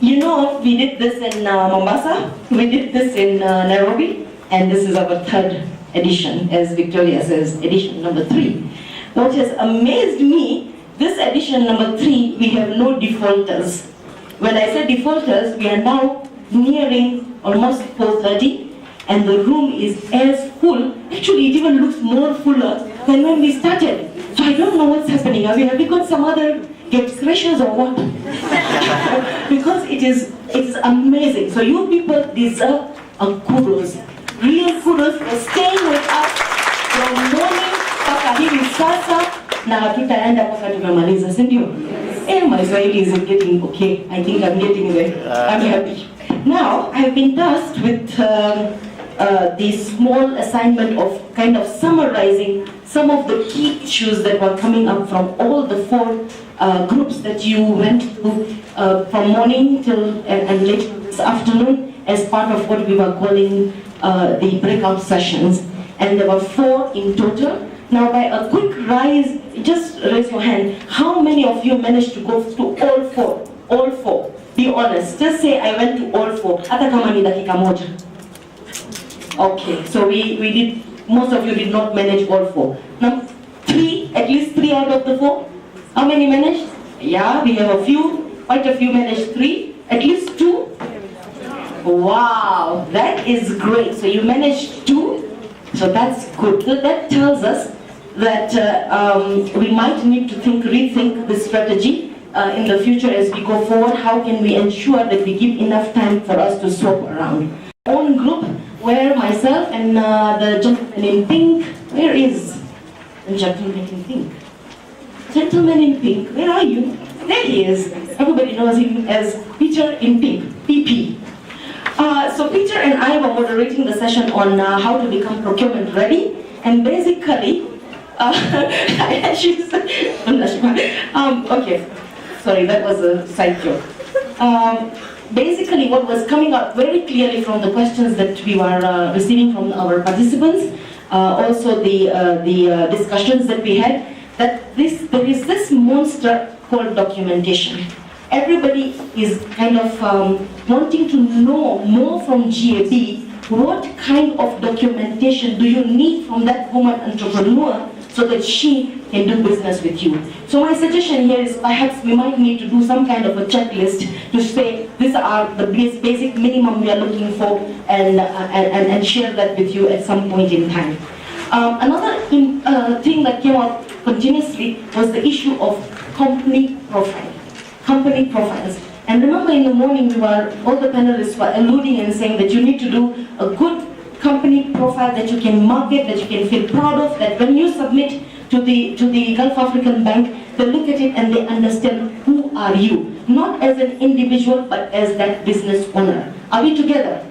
You know, we did this in Mombasa, we did this in Nairobi, and this is our third edition, as Victoria says, edition number 3. What has amazed me, this edition number 3, we have no defaulters. When I say defaulters, we are now nearing almost 4:30, and the room is as full. Actually, it even looks more fuller than when we started. So I don't know what's happening. I mean, have we got some other gift crashes or what? Because it is amazing. So you people deserve a kudos. Real kudos for staying with us from morning mpaka hivi sasa na hatutaenda mpaka tumemaliza, si ndio? My Swahili is getting okay. I think I'm getting there. I'm happy. Now, I've been tasked with the small assignment of kind of summarizing some of the key issues that were coming up from all the 4 groups that you went to from morning till and late this afternoon as part of what we were calling the breakout sessions. And there were 4 in total. Now, by a quick rise, just raise your hand. How many of you managed to go to all 4? All 4. Be honest. Just say, I went to all 4. Hata kama ni dakika moja. Okay, so we did, most of you did not manage all 4. Now, 3, at least 3 out of the 4. How many managed? Yeah, we have a few, quite a few managed 3. At least 2. Wow, that is great. So you managed 2. So that's good. So that tells us that we might need to rethink this strategy in the future as we go forward. How can we ensure that we give enough time for us to swap around? Own group, where myself and the gentleman in pink, where is the gentleman in pink? Gentleman in pink, where are you? There he is. Everybody knows him as Peter in pink, PP. So Peter and I were moderating the session on how to become procurement ready, and basically, okay, sorry, that was a side joke. Basically, what was coming up very clearly from the questions that we were receiving from our participants, also the discussions that we had, that there is this monster called documentation. Everybody is kind of wanting to know more from GAB. What kind of documentation do you need from that woman entrepreneur so that she can do business with you? So my suggestion here is perhaps we might need to do some kind of a checklist to say these are the basic minimum we are looking for, and share that with you at some point in time. Another thing that came up continuously was the issue of company profile. Company profiles. And remember, in the morning, all the panelists were alluding and saying that you need to do a good company profile that you can market, that you can feel proud of, that when you submit to the Gulf African Bank, they look at it and they understand who are you, not as an individual, but as that business owner. Are we together?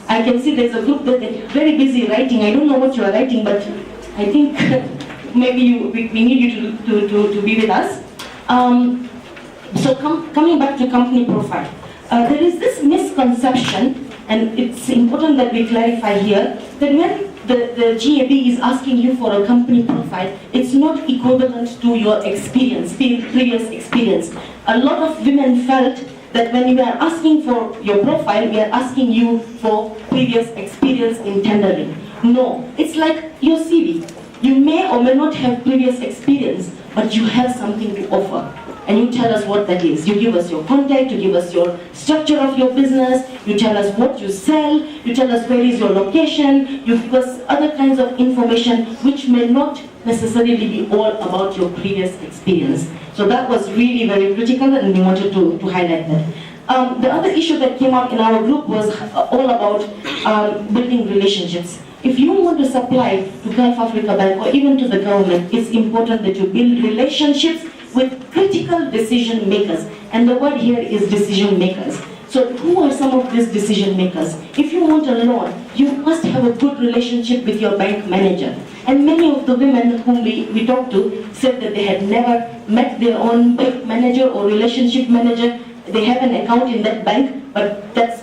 I can see there's a group that is very busy writing. I don't know what you are writing, but I think maybe we need you to be with us. So coming back to company profile, there is this misconception, and it's important that we clarify here, that when the GAB is asking you for a company profile, it's not equivalent to your experience, previous experience. A lot of women felt that when we are asking for your profile, we are asking you for previous experience in tendering. No, it's like your CV. You may or may not have previous experience, but you have something to offer. And you tell us what that is. You give us your contact, you give us your structure of your business, you tell us what you sell, you tell us where is your location, you give us other kinds of information which may not necessarily be all about your previous experience. So that was really very critical, and we wanted to highlight that. The other issue that came out in our group was all about building relationships. If you want to supply to Gulf Africa Bank or even to the government, it's important that you build relationships with critical decision makers. And the word here is decision makers. So who are some of these decision makers? If you want a loan, you must have a good relationship with your bank manager. And many of the women whom we talked to said that they had never met their own bank manager or relationship manager. They have an account in that bank, but that's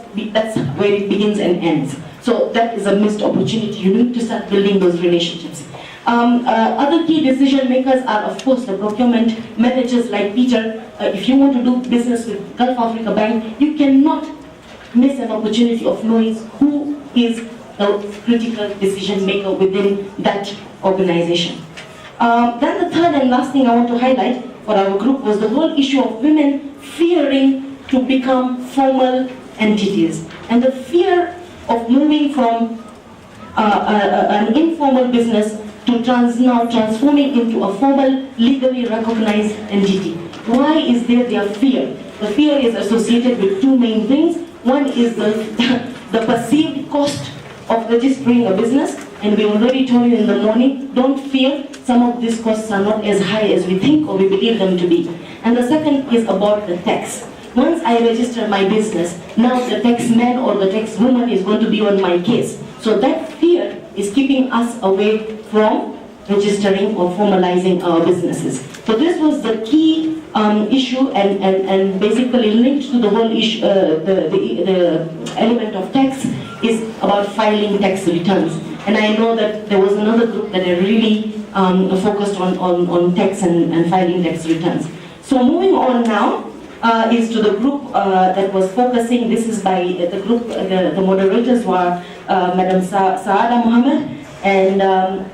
where it begins and ends. So that is a missed opportunity. You need to start building those relationships. Other key decision makers are, of course, the procurement managers like Peter, if you want to do business with Gulf Africa Bank, you cannot miss an opportunity of knowing who is the critical decision maker within that organization. Then the third and last thing I want to highlight for our group was the whole issue of women fearing to become formal entities, and the fear of moving from an informal business to now transforming into a formal, legally recognized entity. Why is there their fear? The fear is associated with two main things. One is the perceived cost of registering a business, and we already told you in the morning, don't fear, some of these costs are not as high as we think or we believe them to be. And the second is about the tax. Once I register my business, now the tax man or the tax woman is going to be on my case. So that fear is keeping us away from registering or formalizing our businesses. So this was the key issue, and basically linked to the whole issue, the element of tax is about filing tax returns. And I know that there was another group that are really focused on tax and filing tax returns. So moving on now is to the group that was focusing. This is by the group, the moderators were Madam Saada Mohammed, and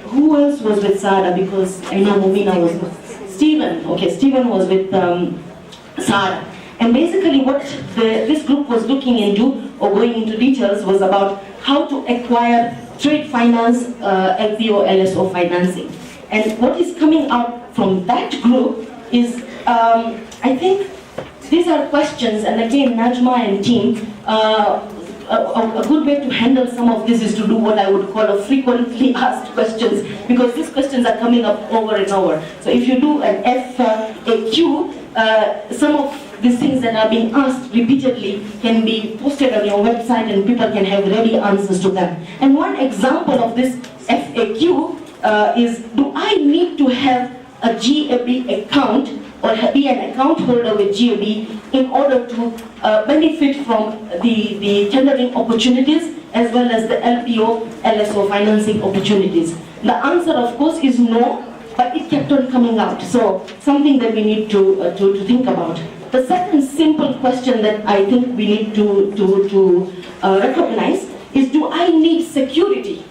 who else was with Saada, because I know Mumina was with Stephen. Okay, Stephen was with Saada. And basically what this group was looking into, or going into details, was about how to acquire trade finance, LPO, LSO financing. And what is coming out from that group is, I think these are questions, and again, Najma and team, a good way to handle some of this is to do what I would call a frequently asked questions, because these questions are coming up over and over. So if you do an FAQ, some of these things that are being asked repeatedly can be posted on your website and people can have ready answers to them. And one example of this FAQ is, do I need to have a GAB account or be an account holder with GAB in order to benefit from the tendering opportunities as well as the LPO, LSO financing opportunities? The answer, of course, is no, but it kept on coming out. So something that we need to think about. The second simple question that I think we need to recognize is, do I need security?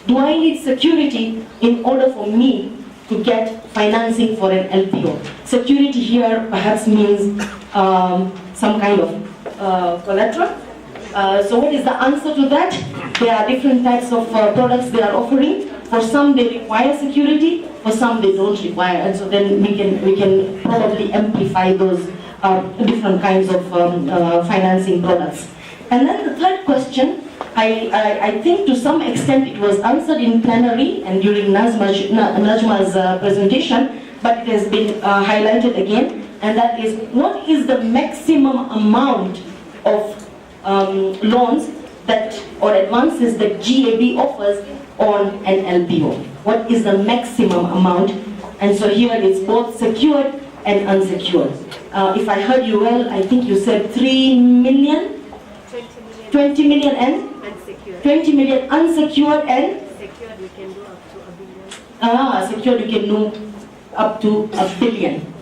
Do I need security in order for me to get financing for an LPO? Security here perhaps means some kind of collateral. So what is the answer to that? There are different types of products they are offering. For some they require security, for some they don't require, and so then we can probably amplify those different kinds of financing products. And then the third question, I think to some extent it was answered in plenary and during Najma's presentation, but it has been highlighted again, and that is, what is the maximum amount of loans that or advances that GAB offers on an LPO? What is the maximum amount? And so here it's both secured and unsecured. If I heard you well, I think you said 3 million? 20 million and? Unsecured. 20 million unsecured and? Secured we can do up to $1 billion. Secured you can do up to $1 billion.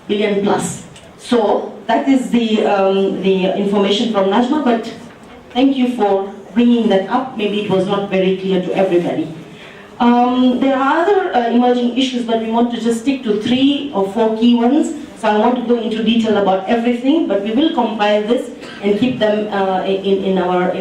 Billion plus. So that is the information from Najma, but thank you for bringing that up. Maybe it was not very clear to everybody. There are other emerging issues, but we want to just stick to 3 or 4 key ones. So I want to go into detail about everything, but we will compile this and keep them in our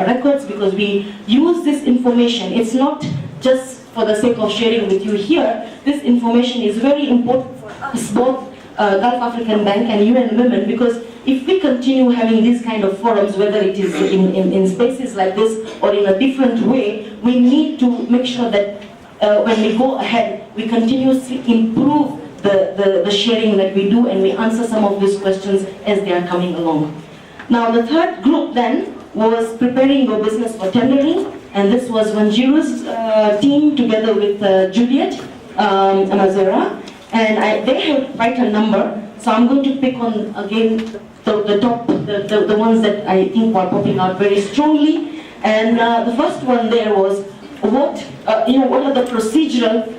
records, because we use this information. It's not just for the sake of sharing with you here. This information is very important for us, both Gulf African Bank and UN Women, because if we continue having these kind of forums, whether it is in spaces like this or in a different way, we need to make sure that when we go ahead, we continuously improve the sharing that we do, and we answer some of these questions as they are coming along. Now the third group then was preparing your business for tendering, and this was Wanjiru's team together with Juliet Amazera, and they have quite a number, so I'm going to pick on again the top, the ones that I think were popping out very strongly. And the first one there was, what are the procedural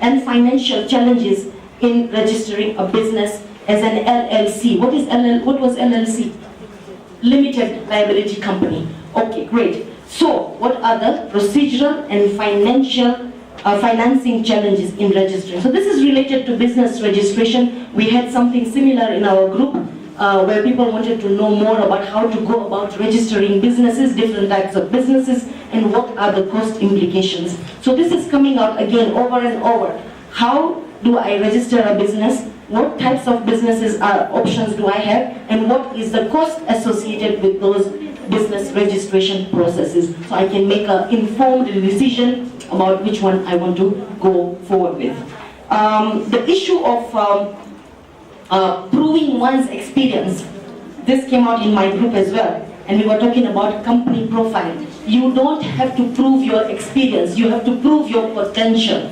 and financial challenges in registering a business as an LLC. What was LLC? Limited liability company. Okay, great. So, what are the procedural and financing challenges in registering? So this is related to business registration. We had something similar in our group where people wanted to know more about how to go about registering businesses, different types of businesses, and what are the cost implications. So this is coming out again over and over. How do I register a business? What types of businesses options do I have? And what is the cost associated with those business registration processes? So I can make an informed decision about which one I want to go forward with. The issue of proving one's experience, this came out in my group as well, and we were talking about company profile. You don't have to prove your experience, you have to prove your potential.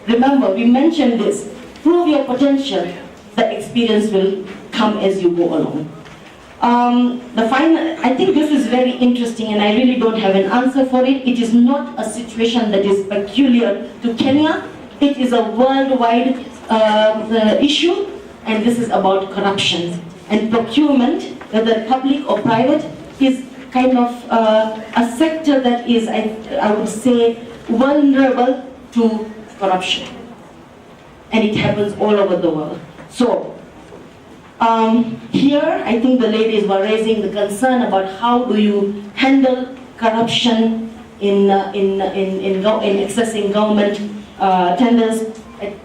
Remember, we mentioned this, prove your potential, the experience will come as you go along. I think this is very interesting and I really don't have an answer for it. It is not a situation that is peculiar to Kenya. It is a worldwide issue, and this is about corruption. And procurement, whether public or private, is kind of a sector that is, I would say, vulnerable to corruption. And it happens all over the world. So, here, I think the ladies were raising the concern about how do you handle corruption in accessing government tenders,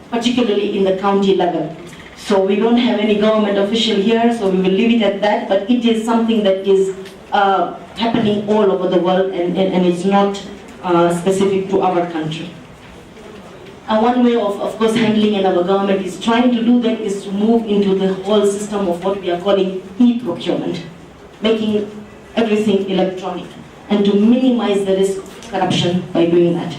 particularly in the county level. So we don't have any government official here, so we will leave it at that, but it is something that is happening all over the world and it's not specific to our country. One way of course, handling in our government is trying to do that is to move into the whole system of what we are calling e-procurement, making everything electronic, and to minimize the risk of corruption by doing that.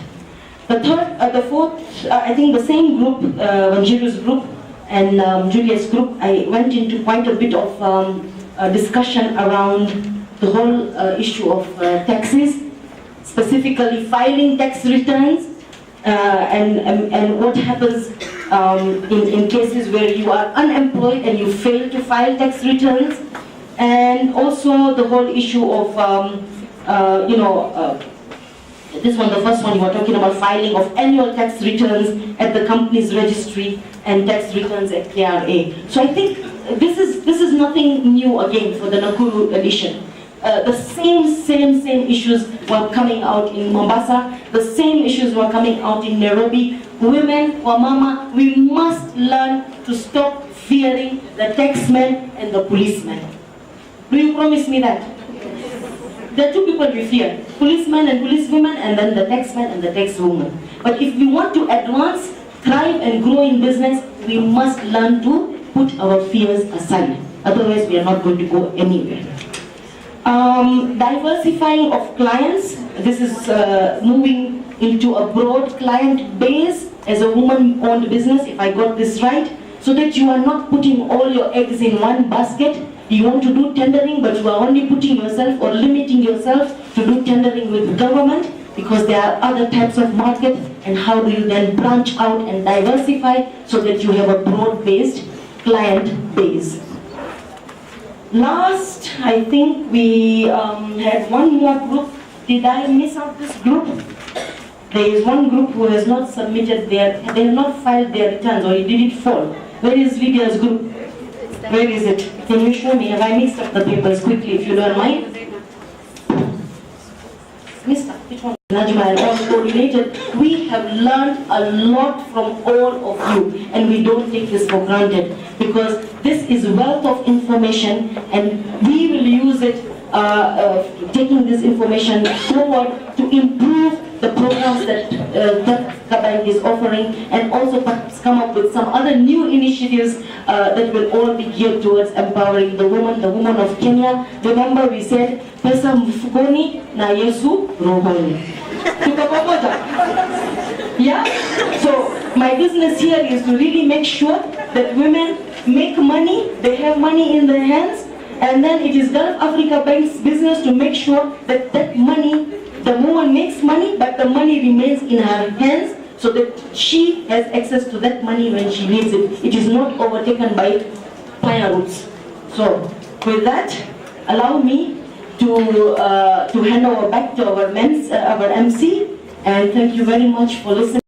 The fourth, I think the same group, Wanjiru's group and Julia's group, I went into quite a bit of discussion around the whole issue of taxes, specifically filing tax returns, and what happens in cases where you are unemployed and you fail to file tax returns, and also the whole issue of, this one, the first one, you were talking about filing of annual tax returns at the company's registry and tax returns at KRA. So I think this is nothing new again for the Nakuru edition. The same issues were coming out in Mombasa, the same issues were coming out in Nairobi. Women, wamama, we must learn to stop fearing the taxman and the policeman. Do you promise me that? There are two people we fear, policemen and policewomen, and then the taxman and the taxwoman. But if we want to advance, thrive and grow in business, we must learn to put our fears aside. Otherwise, we are not going to go anywhere. Diversifying of clients. This is moving into a broad client base as a woman-owned business, if I got this right, so that you are not putting all your eggs in one basket. You want to do tendering, but you are only putting yourself or limiting yourself to do tendering with government, because there are other types of market, and how do you then branch out and diversify so that you have a broad-based client base. Last, I think we had one more group. Did I miss out this group? There is one group who has not submitted they have not filed their returns, or did it fall? Where is Lydia's group? Where is it? Can you show me? Have I mixed up the papers quickly, if you don't mind? Mixed up, which one? Najma and all coordinated. We have learned a lot from all of you, and we don't take this for granted, because this is wealth of information, and we will use it, taking this information forward to improve the programs that Bank is offering, and also perhaps come up with some other new initiatives that will all be geared towards empowering the woman of Kenya. Remember, we said, pesa mfukoni na Yesu rohoni. Tuko pamoja? Yeah? So my business here is to really make sure that women make money, they have money in their hands, and then it is Gulf Africa Bank's business to make sure that that money, the woman makes money, but the money remains in her hands, so that she has access to that money when she needs it. It is not overtaken by papaya roots. So with that, allow me to hand over back to our MC, and thank you very much for listening.